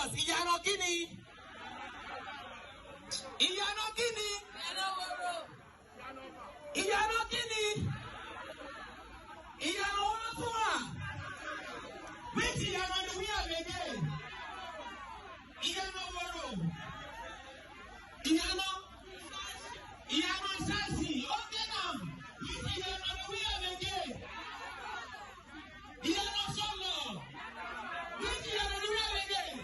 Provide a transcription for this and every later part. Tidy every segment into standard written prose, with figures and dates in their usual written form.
Lagos, Iyano Kini. Iyano Kini. Iyano Kini. Iyano Onasuma. Which Iyano do we have again? Iyano Woro. Iyano. Iyano Sasi. Okay now. Which Iyano do we have again? Iyano Solo. Which Iyano do we have again?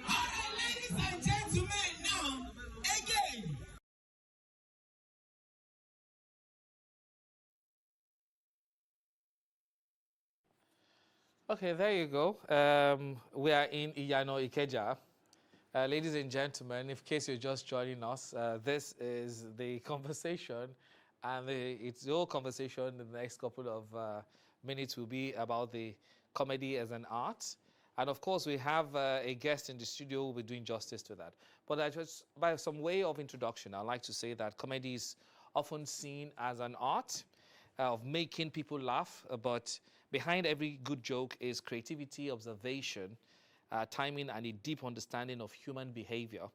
Alright, ladies and gentlemen, now, again. Okay, there you go. We are in Iyano Ikeja. Ladies and gentlemen, in case you're just joining us, this is the conversation, and it's the whole conversation in the next couple of minutes will be about the comedy as an art. And of course, we have a guest in the studio who will be doing justice to that. But I just, by some way of introduction, I'd like to say that comedy is often seen as an art of making people laugh, but behind every good joke is creativity, observation, timing, and a deep understanding of human behavior.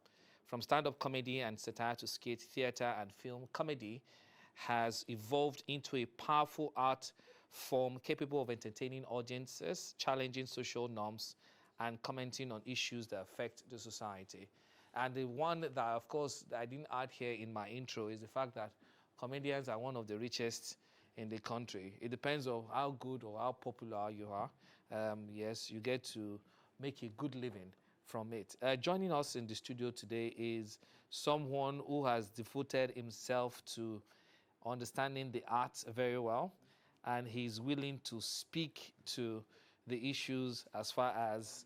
From stand-up comedy and satire to skit, theater, and film, comedy has evolved into a powerful art form capable of entertaining audiences, challenging social norms, and commenting on issues that affect the society. And the one that, of course, that I didn't add here in my intro is the fact that comedians are one of the richest in the country. It depends on how good or how popular you are. Yes, you get to make a good living from it. Joining us in the studio today is someone who has devoted himself to understanding the arts very well, and he's willing to speak to the issues as far as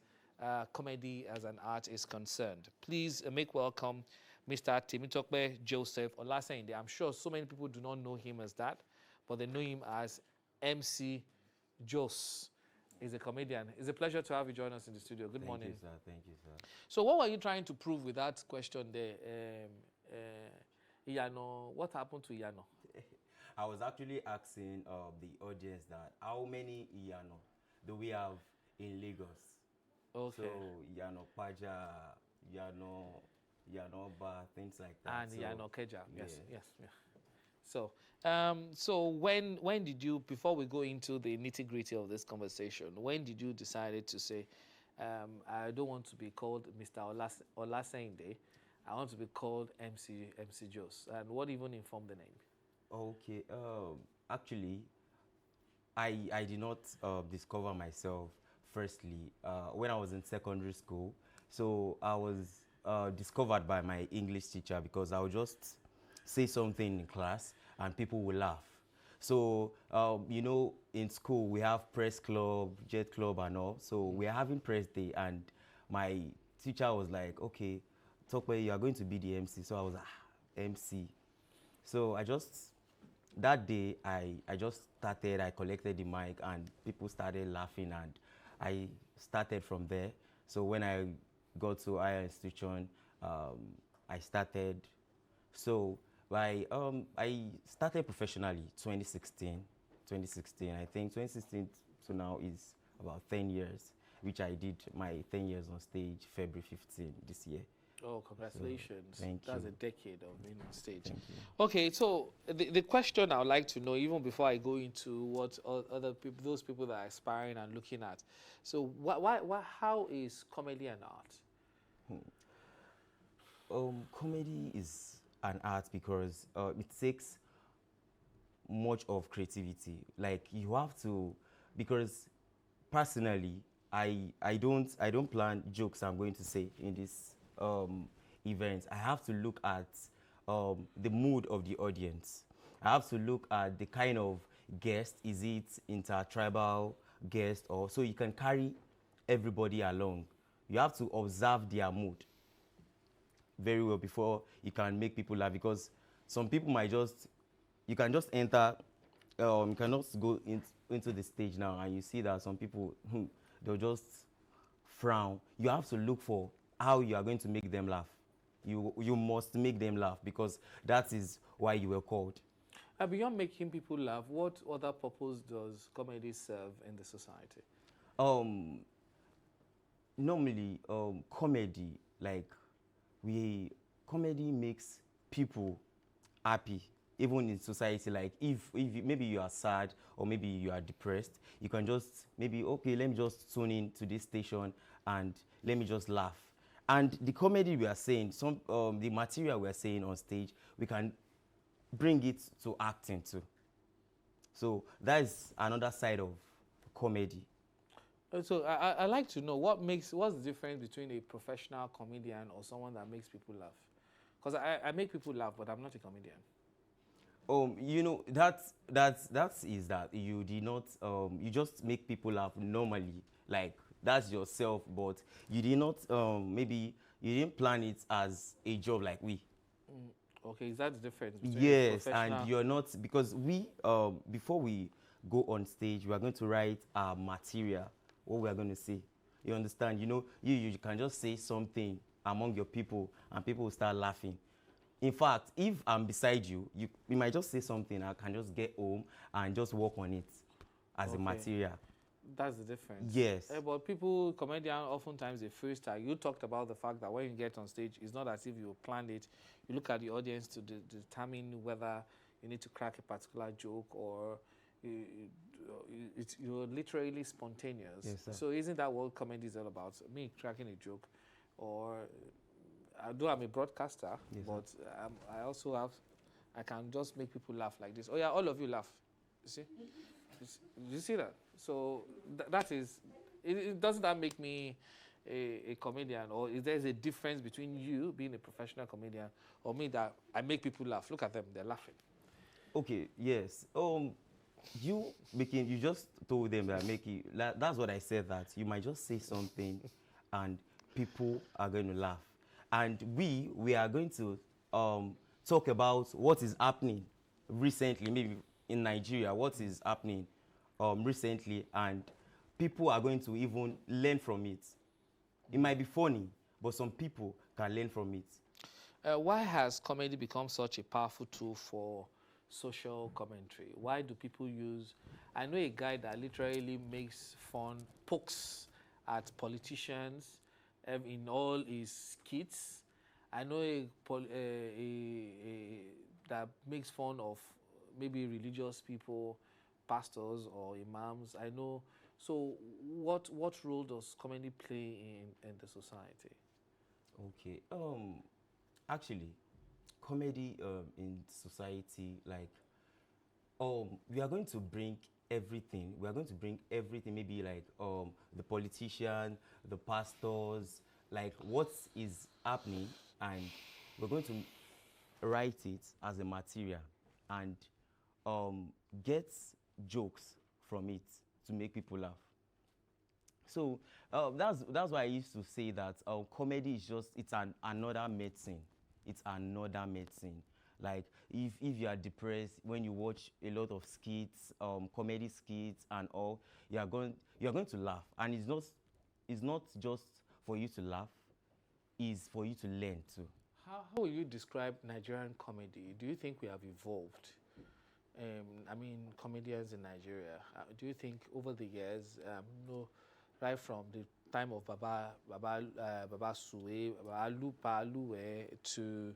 comedy as an art is concerned. Please make welcome Mr. Timitokbe Joseph Olasende. I'm sure so many people do not know him as that, but they know him as MC Jos. He's a comedian. It's a pleasure to have you join us in the studio. Good morning. Thank you, sir. Thank you, sir. So what were you trying to prove with that question there? Iyano, what happened to Iyano? I was actually asking the audience that how many Iyano do we have in Lagos? Okay. So Iyano Paja, Iyano Ba, things like that. And so, Iyano Keja. Yes, yeah. yes, yeah. So, so when did you, before we go into the nitty gritty of this conversation, when did you decide to say, I don't want to be called Mr. Olasende, I want to be called MC Jos, and what even informed the name? Okay. Actually, I did not discover myself firstly when I was in secondary school. So I was discovered by my English teacher because I would just say something in class and people will laugh. So, you know, in school we have press club, jet club and all. So we're having press day and my teacher was like, okay, Tokwe, you are going to be the MC. So I was, MC. So that day, I just started, I collected the mic and people started laughing and I started from there. So when I got to higher institution, I started. So I started professionally 2016. I think 2016 to now is about 10 years, which I did my 10 years on stage February 15 this year. Oh, congratulations. Thank That's you. a decade of being on stage. Thank you. Okay, so the question I would like to know, even before I go into what other people, those people that are aspiring and looking at. So how is comedy an art? Comedy is an art because it takes much of creativity. Like you have to, because personally, I don't plan jokes I'm going to say in this event. I have to look at the mood of the audience. I have to look at the kind of guest. Is it intertribal guest or so you can carry everybody along. You have to observe their mood very well before you can make people laugh because some people might just, you can just enter, you cannot go into the stage now and you see that some people, they'll just frown. You have to look for how you are going to make them laugh. You must make them laugh because that is why you were called. Beyond making people laugh, what other purpose does comedy serve in the society? Um, normally, comedy, like, we comedy makes people happy, even in society. Like, maybe you are sad or maybe you are depressed, you can just maybe, okay, let me just tune in to this station and let me just laugh. And the comedy we are saying, the material we are saying on stage, we can bring it to acting too. So that is another side of comedy. So I like to know what's the difference between a professional comedian or someone that makes people laugh? Because I make people laugh, but I'm not a comedian. You know, that is that you did not you just make people laugh normally, like that's yourself, but you did not maybe you didn't plan it as a job like we. Okay, is that the difference between a Yes, professional? and you're not, because we before we go on stage, we are going to write our material, what we are going to say. You understand? You know, you can just say something among your people and people will start laughing. In fact, if I'm beside you, you might just say something, I can just get home and just work on it as a Okay. material. That's the difference. Yes. But people, comedians, oftentimes they freestyle. You talked about the fact that when you get on stage, it's not as if you planned it. You look at the audience to determine whether you need to crack a particular joke or you're literally spontaneous. Yes, sir. So isn't that what comedy is all about? Me cracking a joke, or although I'm a broadcaster, Yes, but I also I can just make people laugh like this. Oh yeah, all of you laugh. You see? You see that? So that is, doesn't that make me a comedian, or is there a difference between you being a professional comedian or me that I make people laugh? Look at them, they're laughing. Okay, yes. You just told them that that's what I said, that you might just say something and people are going to laugh. And we are going to talk about what is happening recently, maybe in Nigeria, what is happening recently, and people are going to even learn from it. It might be funny, but some people can learn from it. Why has comedy become such a powerful tool for social commentary? Why do people use? I know a guy that literally makes fun, pokes at politicians in all his skits. I know that makes fun of maybe religious people, pastors or imams. I know. So, what role does comedy play in the society? Okay. Actually, comedy in society, like, we are going to bring everything. We are going to bring everything. Maybe like the politician, the pastors, like what is happening, and we're going to write it as a material and get jokes from it to make people laugh. So that's why I used to say that comedy is just, it's another medicine. It's another medicine. Like, if you are depressed, when you watch a lot of skits, comedy skits and all, you are going to laugh. And it's not just for you to laugh, it's for you to learn too. How will you describe Nigerian comedy? Do you think we have evolved? I mean, comedians in Nigeria. Do you think over the years, right from the time of Baba Suwe, Baba Lupa Luwe, to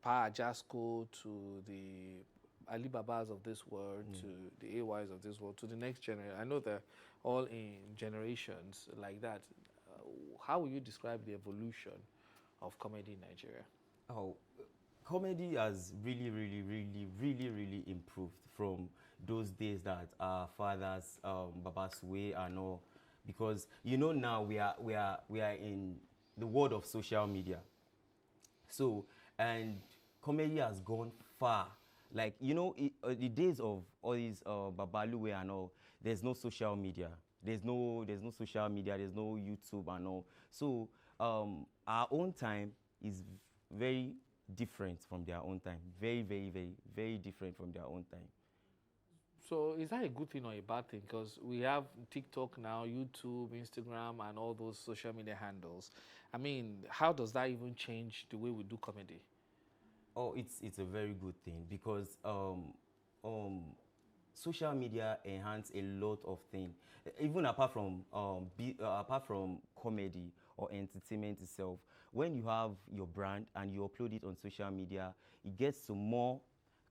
Pa Ajasko, to the Ali Babas of this world, to the AYs of this world, to the next generation? I know they're all in generations like that. How will you describe the evolution of comedy in Nigeria? Oh, comedy has really, really, really, really, really improved from those days that our fathers, Baba Suwe and all, because now we are in the world of social media. So, and comedy has gone far. Like, the days of all these Babaluwe and all, there's no social media. There's no social media. There's no YouTube and all. So, our own time is very different from their own time. Very, very, very, very different from their own time. So is that a good thing or a bad thing? Because we have TikTok now, YouTube, Instagram, and all those social media handles. I mean, how does that even change the way we do comedy? Oh, it's a very good thing, because social media enhance a lot of things, even apart from comedy or entertainment itself. When you have your brand and you upload it on social media, it gets to more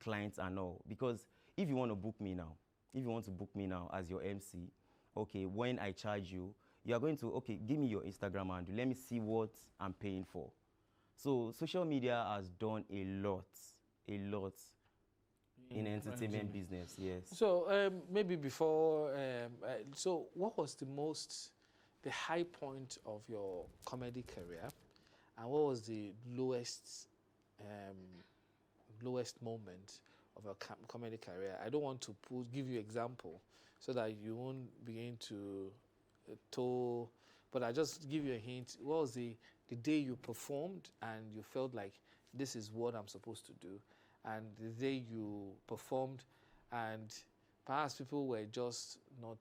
clients and all. Because if you want to book me now, if you want to book me now as your MC, okay, when I charge you, you are going to, okay, give me your Instagram handle. Let me see what I'm paying for. So social media has done a lot in entertainment business, yes. So maybe before, so what was the high point of your comedy career, and what was the lowest moment of your comedy career? I don't want to give you example so that you won't begin to toe, but I just give you a hint. What was the day you performed and you felt like this is what I'm supposed to do, and the day you performed and perhaps people were just not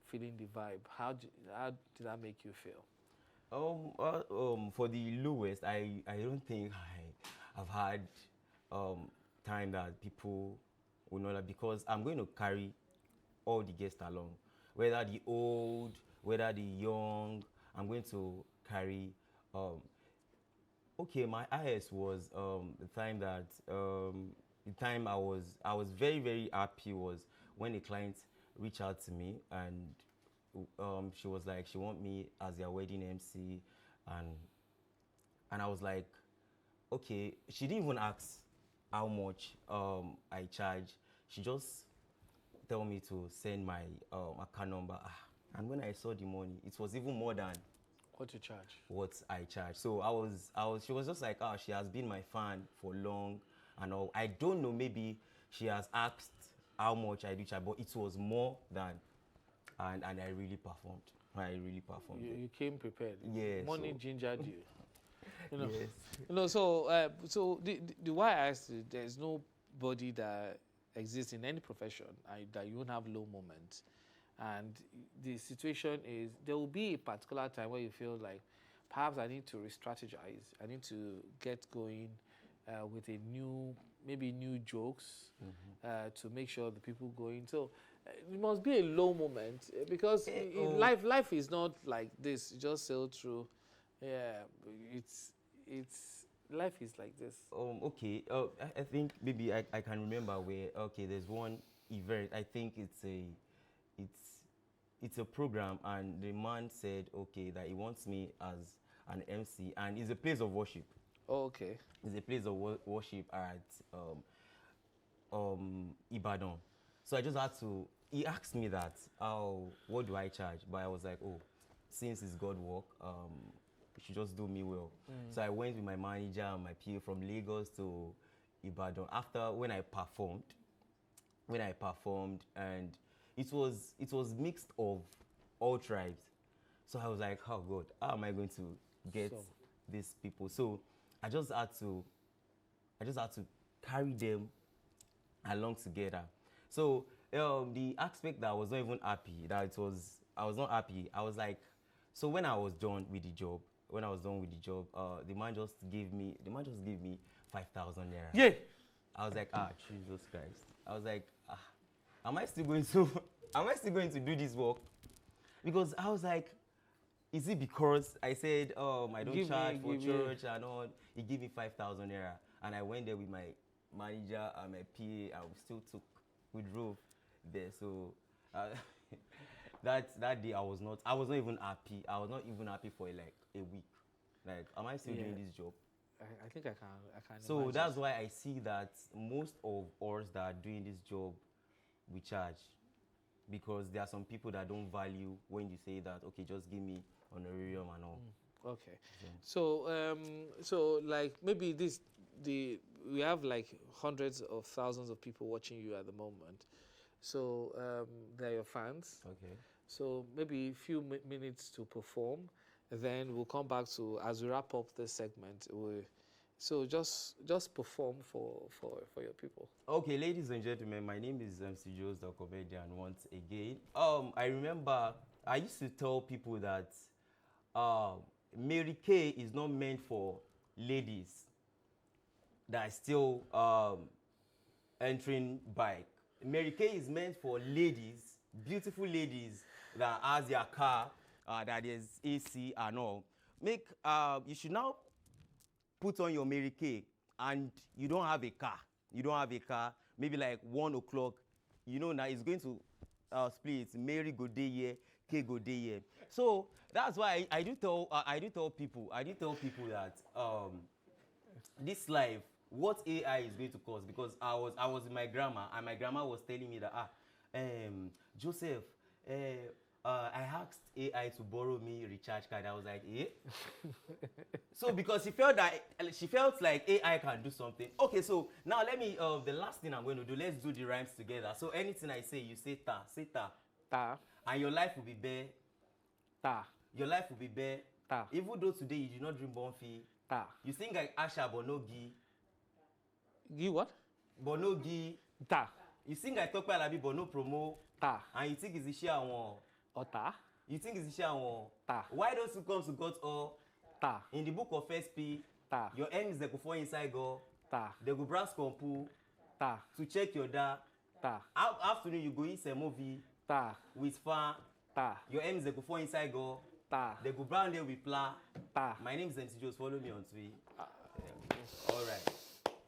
feeling the vibe? How did that make you feel? For the lowest, I don't think I've had time that people will know that, because I'm going to carry all the guests along, whether the old, whether the young. I'm going to carry. Okay, my highest was the time I was very, very happy was when a client reached out to me, and she was like, she want me as their wedding MC, and I was like, okay. She didn't even ask how much I charge. She just tell me to send my account number. And when I saw the money, it was even more than What you charge? what I charge. So she was just like, she has been my fan for long and all. I don't know, maybe she has asked how much I do charge, but it was more than, and I really performed. You came prepared. Yeah. Money gingered you. You know. Yes. You know. So the why I asked you, there's nobody that exists in any profession that you won't have low moments. And the situation is, there will be a particular time where you feel like perhaps I need to re-strategize. I need to get going with maybe new jokes to make sure the people going. So it must be a low moment because in life is not like this. You just sail through. Yeah, it's life is like this. Okay. I think maybe I can remember where, okay, there's one event. I think it's a program, and the man said, okay, that he wants me as an MC, and it's a place of worship. Oh, okay. It's a place of worship at Ibadan. So I just had to. He asked me that, what do I charge? But I was like, since it's God work, you should just do me well. So I went with my manager and my PA from Lagos to Ibadan. After when I performed, and it was mixed of all tribes. So I was like, oh God, how am I going to get these people? So I just had to carry them along together. So the aspect that I was not even happy, I was not happy. I was like, so when I was done with the job, the man just gave me 5,000 naira. Yeah. I was like, Jesus Christ. I was like, am I still going to do this work? Because I was like, is it because I said, I don't charge for church and all? He gave me 5,000 naira, and I went there with my manager and my PA, and we drove there. So that day I was not even happy. I was not even happy for like a week. Like, am I still doing this job? I think I can. So imagine. that's why I see that most of us that are doing this job, we charge, because there are some people that don't value when you say that, okay, just give me honorarium and all. Okay. So so like maybe we have like hundreds of thousands of people watching you at the moment. So they're your fans. Okay. So maybe a few minutes to perform, then we'll come back to, as we wrap up this segment. So just perform for your people. Okay, ladies and gentlemen, my name is MC Joes, the comedian, once again. I remember I used to tell people that Mary Kay is not meant for ladies that are still entering bike. Mary Kay is meant for ladies, beautiful ladies that has their car, that there's AC and all. You should now put on your Mary Kay and you don't have a car. You don't have a car, maybe like 1 o'clock, you know now it's going to split. Mary go day here, K go day here. So that's why I do tell people that this life, what AI is going to cause, because I was with my grandma and my grandma was telling me that Joseph, I asked AI to borrow me recharge card. I was like, eh? So because she felt like AI can do something. Okay, so now let me the last thing I'm going to do, let's do the rhymes together. So anything I say, you say ta, Ta, and your life will be bare. ta, Your life will be bare. ta, Even though today you did not drink Bonfi, ta. you sing like Asha but no gi, You what? but no gi. Ta, You sing like Tope Alabi but no promo, ta, and you think it's Iṣẹ́ àwọn. ota, You think it's Iṣẹ́ àwọn. ta, Why don't you come to God's all? ta, In the book of First P, ta, your enemies they go fall inside God. ta, They go browse compu ta, to check your data. ta, Afternoon you go eat some movie ta, with fan. ta, Your enemies they go fall inside God. ta, They go brown there with pla. ta. My name is MC Jones. Follow me on Twitter. All right.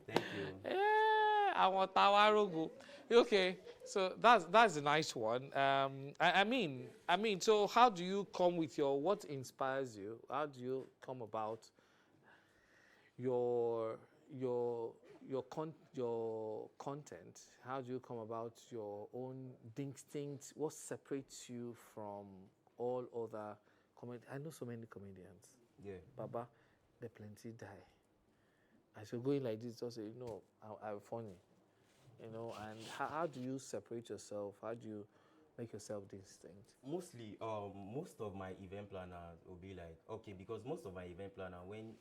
Thank you. I want Tawarogo. Okay, so that's a nice one. I mean, so how do you come with what inspires you? How do you come about your content? How do you come about your own distinct? What separates you from all other I know so many comedians. Yeah. Baba, the plenty die. I should go in like this, just say, I'm funny. And how do you separate yourself? How do you make yourself distinct? Mostly, most of my event planners will be like, okay, because most of my event planner, when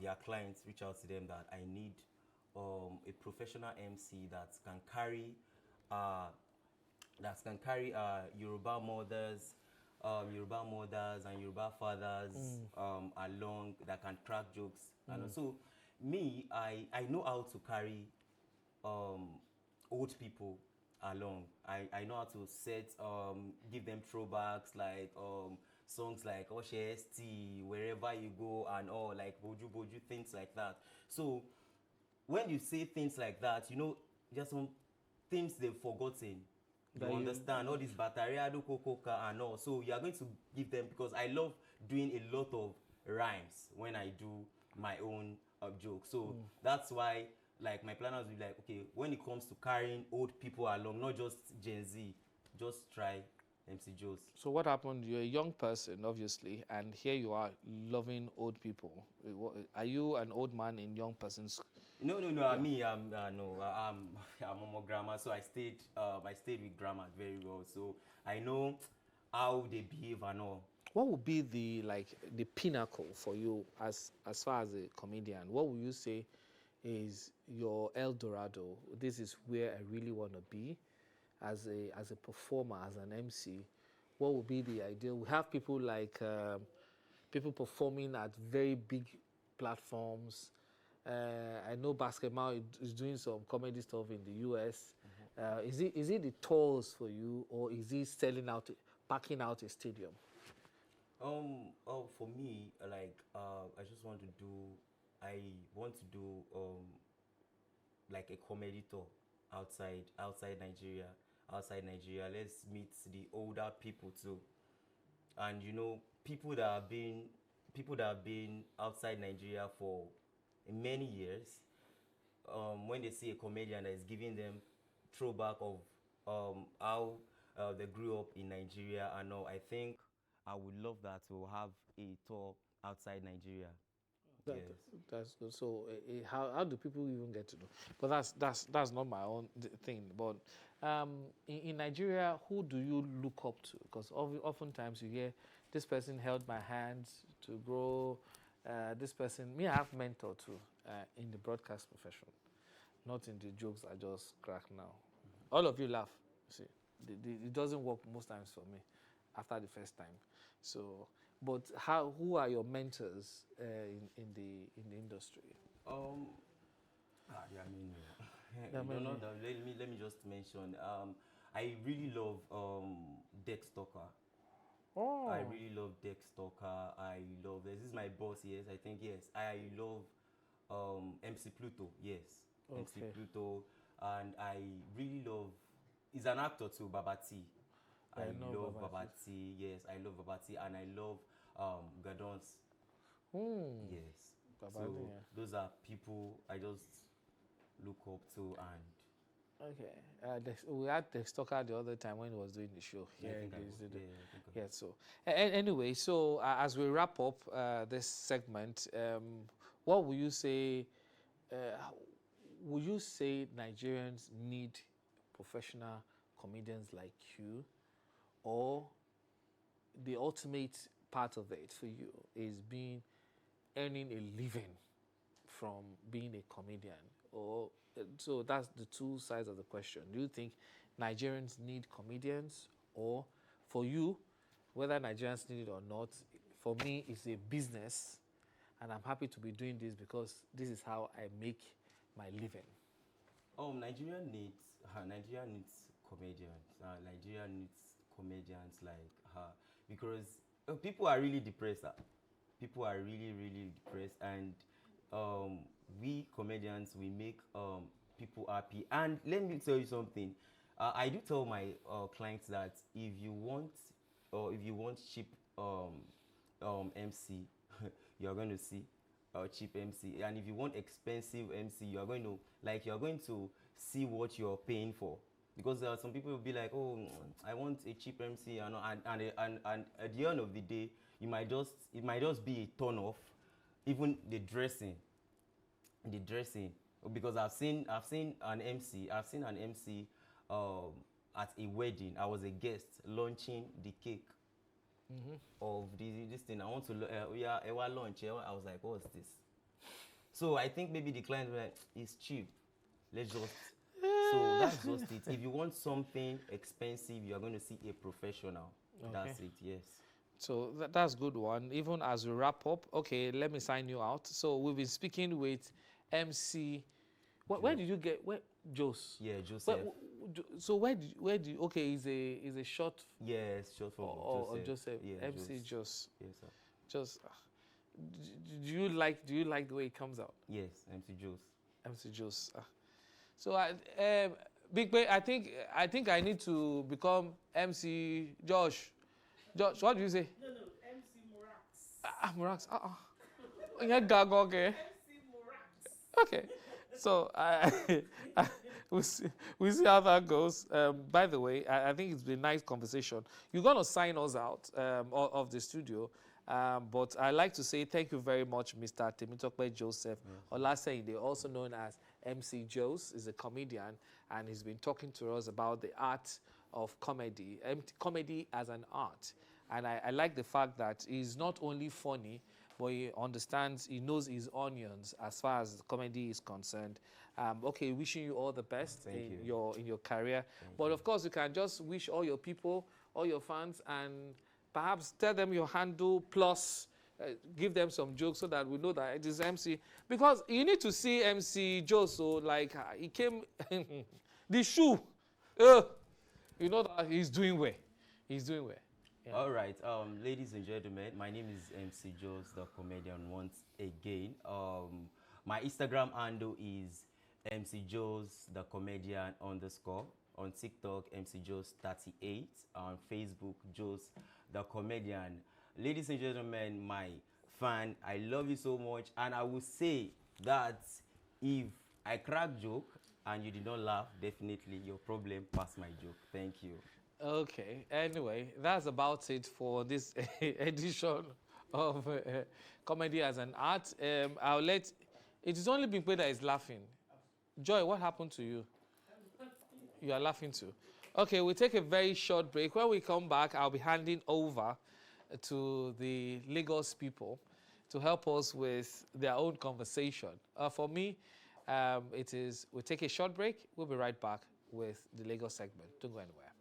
their clients reach out to them that I need a professional MC that can carry Yoruba mothers and Yoruba fathers along, that can crack jokes. And also, me, I know how to carry old people along. I know how to give them throwbacks, like songs like Oshe ST, Wherever You Go, and all, like Boju Boju, things like that. So when you say things like that, just some things they've forgotten. You understand all this Batariado, Coca, and all. So you are going to give them, because I love doing a lot of rhymes when I do my own jokes. So that's why, like, my planners will be like, okay, when it comes to carrying old people along, not just Gen Z, just try MC Joes. So what happened? You're a young person, obviously, and here you are loving old people. Are you an old man in young person's? No. Yeah. I'm more grammar, so I stayed with grammar very well. So I know how they behave and all. What would be the pinnacle for you as far as a comedian? What would you say is your El Dorado? This is where I really want to be as a performer, as an MC. What would be the ideal? We have people like people performing at very big platforms. I know Basketball is doing some comedy stuff in the US. Is it the tours for you, or is it packing out a stadium? For me, like, I want to do like a comedy tour outside Nigeria. Let's meet the older people too, and people that have been outside Nigeria for many years. When they see a comedian that is giving them throwback of how they grew up in Nigeria and all, I think I would love that, to have a tour outside Nigeria. That's good. So, how do people even get to know? But that's not my own thing. But in Nigeria, who do you look up to? Because oftentimes you hear, this person held my hand to grow. This person, I have mentor too in the broadcast profession, not in the jokes I just crack now. All of you laugh. See, it doesn't work most times for me after the first time. So, but who are your mentors in the industry? You don't know that. Let me just mention. I really love Dex Talker. Oh. I really love Dex Talker. I love this is my boss. Yes, I think yes. I love MC Pluto. Yes, MC Okay. Pluto, and I really love. He's an actor too, Babati. Yeah, I I know love Babati. Babati. Yes, I love Babati, and I love Gadons. Yes. Babati, So yeah. those are people I just look up to, and Okay. We had the stalker the other time when he was doing the show. I Yeah, think I he will. used to do- Yeah, I think I Yeah, will. so anyway, so as we wrap up this segment, what would you say? Uh, would you say Nigerians need professional comedians like you, or the ultimate part of it for you is earning a living from being a comedian? Or so that's the two sides of the question. Do you think Nigerians need comedians, or for you, whether Nigerians need it or not, for me it's a business, and I'm happy to be doing this because this is how I make my living. Nigeria needs comedians. Nigeria needs comedians like her because people are really depressed. People are really really depressed, and we comedians we make people happy. And let me tell you something. I do tell my clients that if you want cheap MC, you are going to see cheap MC. And if you want expensive MC, you're going to see what you're paying for. Because there are some people will be like, oh, I want a cheap MC, and at the end of the day, it might just be a turn off, even the dressing, because I've seen an MC at a wedding. I was a guest launching the cake of this thing. I want to launch. I was like, what's this? So I think maybe the client was like, it's cheap. Let's just. So that's just it. If you want something expensive, you are going to see a professional. Okay. That's it. Yes. So that's good one. Even as we wrap up, okay, let me sign you out. So we've been speaking with MC. Where did you get Jos? Yeah, Joseph. So where do you, okay, is a short Yes, short for or Joseph. Joseph, Yeah, MC Jos. Yes, sir. Just do you like the way it comes out? Yes, MC Jos. MC Jos. So Big Bay, I think I need to become MC Josh. Josh, what do you say? No, MC Morax. Morax. Yeah, gag, okay. MC Morax. Okay. So we'll see how that goes. By the way, I think it's been a nice conversation. You're going to sign us out of the studio. But I'd like to say thank you very much, Mr. Temitope Joseph Olaseyinde, also known as MC Jos, is a comedian, and he's been talking to us about the art of comedy, comedy as an art. And I like the fact that he's not only funny, but he understands, he knows his onions as far as comedy is concerned. Okay, wishing you all the best in your career. But of course, you can just wish all your people, all your fans, and perhaps tell them your handle, plus give them some jokes so that we know that it is MC. Because you need to see MC Joe, so like he came, the shoe, you know that he's doing well. He's doing well. Yeah. All right, ladies and gentlemen, my name is MC Jos, the comedian, once again. My Instagram handle is MC Jos, the comedian _ on TikTok, MC Jos 38, on Facebook, Jos, the comedian. Ladies and gentlemen, my fan, I love you so much, and I will say that if I crack joke and you did not laugh, definitely your problem passed my joke. Thank you. Okay, anyway, that's about it for this edition of Comedy as an Art. It is only Big Boy that is laughing. Joy, what happened to you? You are laughing too. Okay, we'll take a very short break. When we come back, I'll be handing over to the Lagos people to help us with their own conversation. For me, we'll take a short break. We'll be right back with the Lagos segment. Don't go anywhere.